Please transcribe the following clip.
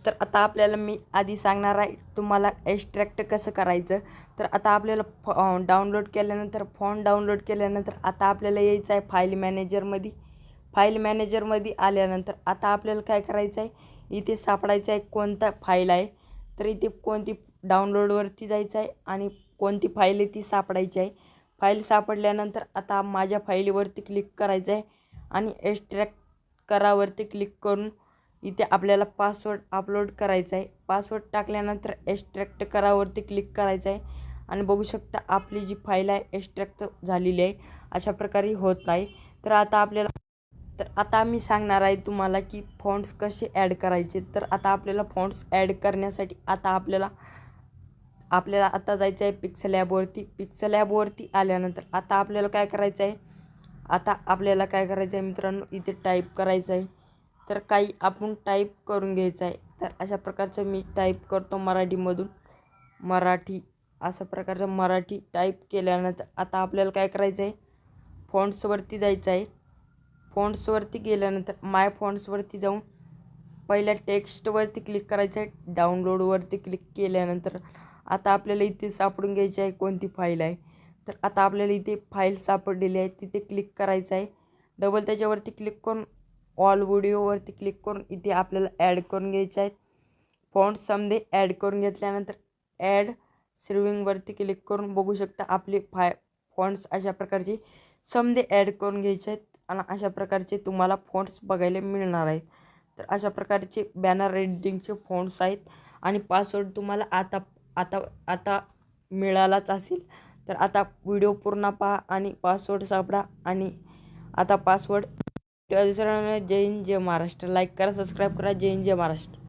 तर आता आपल्याला मी आधी सांगणार आहे तुम्हाला एक्स्ट्रॅक्ट कसं करायचं. तर आता आपल्याला डाउनलोड केल्यानंतर आता आपल्याला यायचं आहे फाईल मॅनेजरमध्ये आल्यानंतर आता आपल्याला काय करायचं आहे, इथे सापडायचं आहे कोणता फाईल आहे. तर इथे कोणती डाउनलोडवरती जायचं आहे आणि कोणती फाईल आहे ती सापडायची आहे. फाईल सापडल्यानंतर आता माझ्या फाईलीवरती क्लिक करायचं आहे आणि एक्स्ट्रॅक्ट करावरती क्लिक करून इथे आपल्याला पासवर्ड अपलोड करायचा आहे. पासवर्ड टाकल्यानंतर एक्स्ट्रॅक्ट करावरती क्लिक करायचं आहे आणि बघू शकता आपली जी फाईल आहे एक्स्ट्रॅक्ट झालेली आहे. अशा प्रकारे होत नाही. तर आता मी सांगणार आहे तुम्हाला की फॉन्ट्स कसे ॲड करायचे. तर आता आपल्याला फॉन्ट्स ॲड करण्यासाठी आता आपल्याला आता जायचं आहे पिक्सल ॲपवरती आल्यानंतर आता आपल्याला काय करायचं आहे, मित्रांनो, इथे टाईप करायचं आहे. तर काही आपण टाईप करून घ्यायचं आहे. तर अशा प्रकारचं मी टाईप करतो मराठी अशा प्रकारचं मराठी टाईप केल्यानंतर आता आपल्याला काय करायचं आहे, फॉन्ट्सवरती जायचं आहे. फॉन्ट्सवरती गेल्यानंतर माय फॉन्ट्सवरती जाऊन पहिल्या टेक्स्टवरती क्लिक करायचं आहे. डाउनलोडवरती क्लिक केल्यानंतर आता आपल्याला इथे सापडून घ्यायची आहे कोणती फाईल आहे. तर आता आपल्याला इथे फाईल सापडलेली आहे, तिथे क्लिक करायचं आहे. डबल त्याच्यावरती क्लिक करून ऑल व्हिडिओवरती क्लिक करून इथे आपल्याला ॲड करून घ्यायचे आहेत. फॉन्ट्समध्ये ॲड करून घेतल्यानंतर ॲड सेव्हिंगवरती क्लिक करून बघू शकता आपले फॉन्ट्स अशा प्रकारचे समजे ॲड करून घ्यायचे आहेत आणि अशा प्रकारचे तुम्हाला फॉन्ट्स बघायला मिळणार आहेत. तर अशा प्रकारचे बॅनर एडिटिंगचे फॉन्ट्स आहेत आणि पासवर्ड तुम्हाला आता आता आता मिळालाच असेल. तर आता व्हिडिओ पूर्ण पहा आणि पासवर्ड सापडा आणि आता पासवर्ड. जय हिंद जय महाराष्ट्र. लाईक करा, सबस्क्राईब करा. जय हिंद जय महाराष्ट्र.